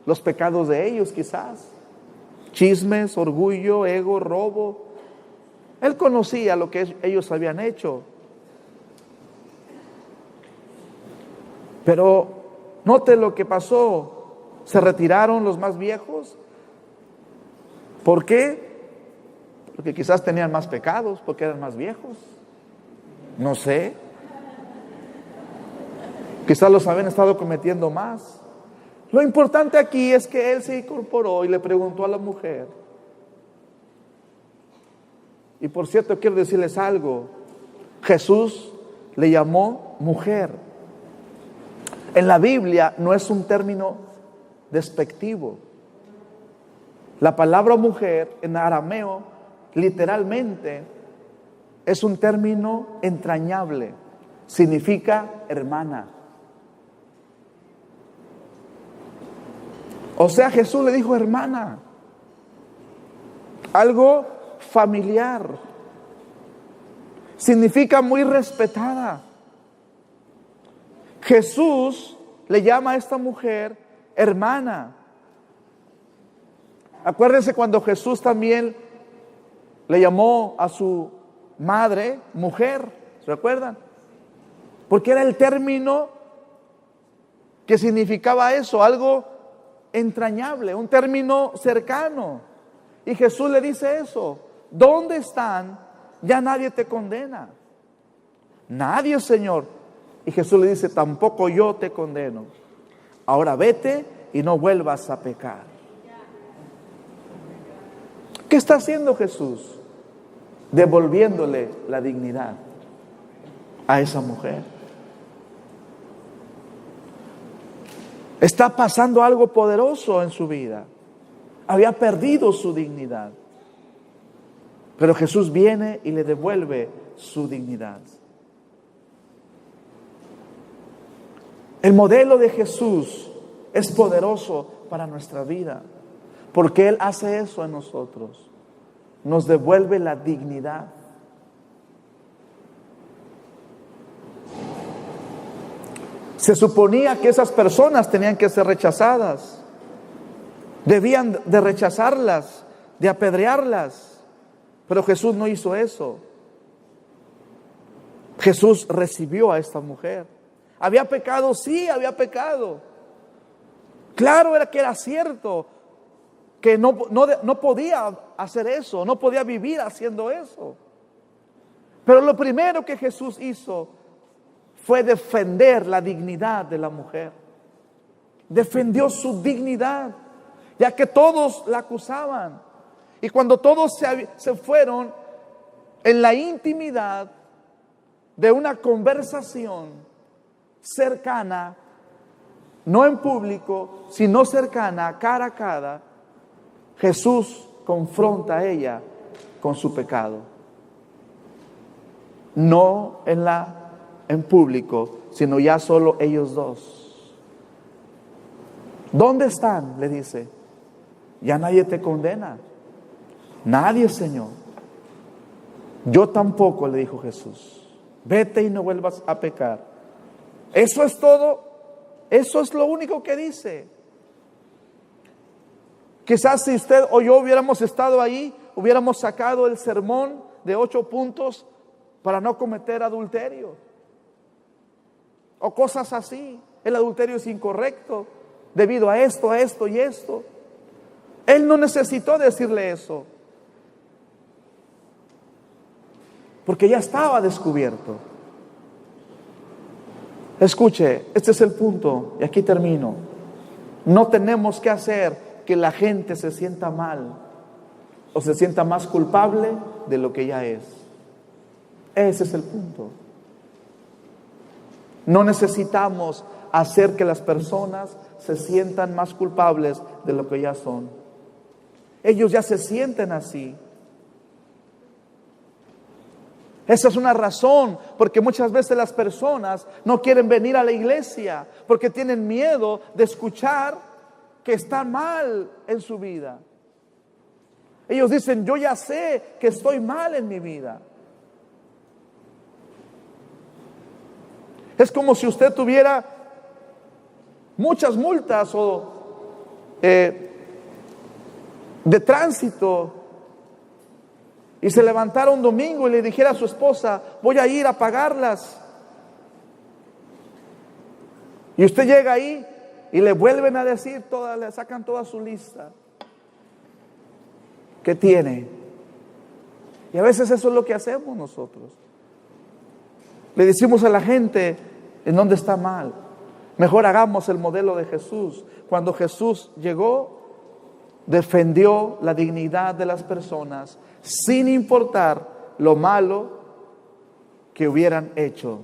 los pecados de ellos, quizás. Chismes, orgullo, ego, robo. Él conocía lo que ellos habían hecho. Pero note lo que pasó. Se retiraron los más viejos. ¿Por qué? Porque quizás tenían más pecados, porque eran más viejos. No sé. Quizás los habían estado cometiendo más. Lo importante aquí es que él se incorporó y le preguntó a la mujer. Y por cierto, quiero decirles algo. Jesús le llamó mujer. En la Biblia no es un término despectivo. La palabra mujer en arameo literalmente es un término entrañable. Significa hermana. O sea, Jesús le dijo hermana. Algo familiar. Significa muy respetada. Jesús le llama a esta mujer hermana. Acuérdense cuando Jesús también le llamó a su madre mujer. ¿Se recuerdan? Porque era el término que significaba eso, algo entrañable, un término cercano. Y Jesús le dice eso. ¿Dónde están? Ya nadie te condena. Nadie, Señor. Y Jesús le dice, tampoco yo te condeno. Ahora vete y no vuelvas a pecar. ¿Qué está haciendo Jesús? Devolviéndole la dignidad a esa mujer. Está pasando algo poderoso en su vida. Había perdido su dignidad. Pero Jesús viene y le devuelve su dignidad. El modelo de Jesús es poderoso para nuestra vida, porque Él hace eso en nosotros. Nos devuelve la dignidad. Se suponía que esas personas tenían que ser rechazadas. Debían de rechazarlas, de apedrearlas. Pero Jesús no hizo eso. Jesús recibió a esta mujer. ¿Había pecado? Sí, había pecado. Claro era que era cierto que no podía hacer eso, no podía vivir haciendo eso. Pero lo primero que Jesús hizo fue defender la dignidad de la mujer. Defendió su dignidad, ya que todos la acusaban. Y cuando todos se fueron en la intimidad de una conversación cercana, no en público, sino cercana, cara a cara, Jesús confronta a ella con su pecado. No en público, sino ya solo ellos dos. ¿Dónde están? Le dice. Ya nadie te condena. Nadie, Señor. Yo tampoco, le dijo Jesús. Vete y no vuelvas a pecar. Eso es todo. Eso es lo único que dice. Quizás si usted o yo hubiéramos estado ahí, hubiéramos sacado el sermón de 8 puntos para no cometer adulterio. O cosas así. El adulterio es incorrecto debido a esto y esto. Él no necesitó decirle eso, porque ya estaba descubierto. Escuche, este es el punto, y aquí termino. No tenemos que hacer que la gente se sienta mal o se sienta más culpable de lo que ya es. Ese es el punto. No necesitamos hacer que las personas se sientan más culpables de lo que ya son. Ellos ya se sienten así. Esa es una razón porque muchas veces las personas no quieren venir a la iglesia porque tienen miedo de escuchar que está mal en su vida. Ellos dicen, yo ya sé que estoy mal en mi vida. Es como si usted tuviera muchas multas o de tránsito y se levantara un domingo y le dijera a su esposa, voy a ir a pagarlas. Y usted llega ahí y le vuelven a decir, le sacan toda su lista que tiene. Y a veces eso es lo que hacemos nosotros. Le decimos a la gente en dónde está mal. Mejor hagamos el modelo de Jesús. Cuando Jesús llegó, defendió la dignidad de las personas sin importar lo malo que hubieran hecho.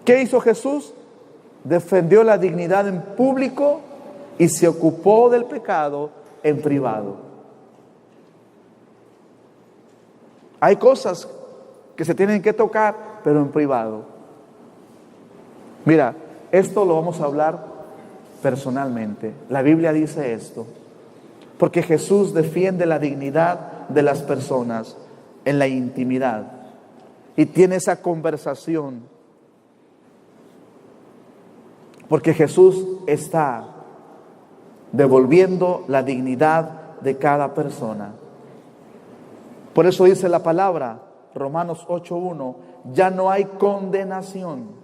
¿Qué hizo Jesús? Defendió la dignidad en público y se ocupó del pecado en privado. Hay cosas que se tienen que tocar, pero en privado. Mira, esto lo vamos a hablar personalmente. La Biblia dice esto, porque Jesús defiende la dignidad de las personas en la intimidad y tiene esa conversación, porque Jesús está devolviendo la dignidad de cada persona. Por eso dice la palabra, Romanos 8:1, ya no hay condenación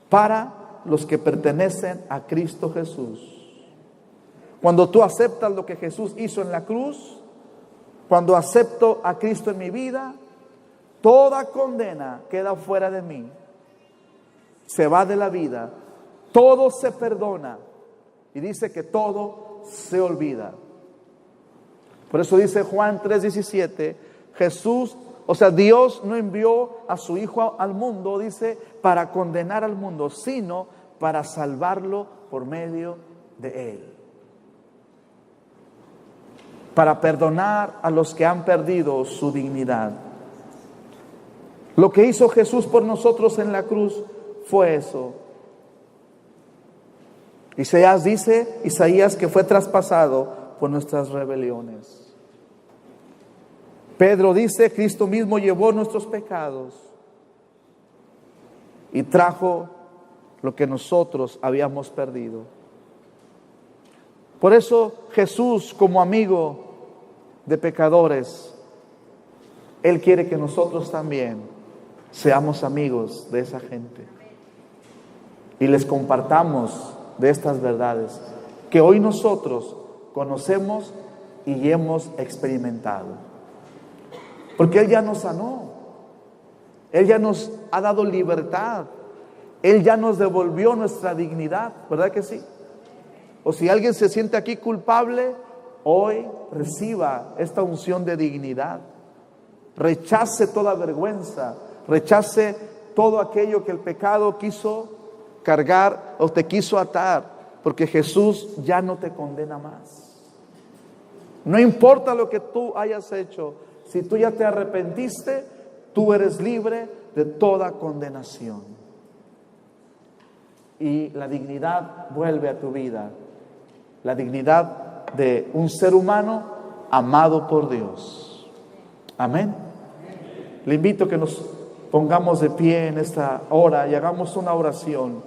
para los que pertenecen a Cristo Jesús. Cuando tú aceptas lo que Jesús hizo en la cruz, cuando acepto a Cristo en mi vida, toda condena queda fuera de mí, se va de la vida, todo se perdona y dice que todo se olvida. Por eso dice Juan 3:17, Dios no envió a su Hijo al mundo, dice, para condenar al mundo, sino para salvarlo por medio de Él. Para perdonar a los que han perdido su dignidad. Lo que hizo Jesús por nosotros en la cruz fue eso. Isaías que fue traspasado por nuestras rebeliones. Pedro dice, Cristo mismo llevó nuestros pecados y trajo lo que nosotros habíamos perdido. Por eso Jesús, como amigo de pecadores, Él quiere que nosotros también seamos amigos de esa gente y les compartamos de estas verdades que hoy nosotros conocemos y hemos experimentado. Porque Él ya nos sanó, Él ya nos ha dado libertad, Él ya nos devolvió nuestra dignidad, ¿verdad que sí? O si alguien se siente aquí culpable, hoy reciba esta unción de dignidad. Rechace toda vergüenza, rechace todo aquello que el pecado quiso cargar o te quiso atar, porque Jesús ya no te condena más. No importa lo que tú hayas hecho, si tú ya te arrepentiste, tú eres libre de toda condenación. Y la dignidad vuelve a tu vida. La dignidad de un ser humano amado por Dios. Amén. Le invito a que nos pongamos de pie en esta hora y hagamos una oración.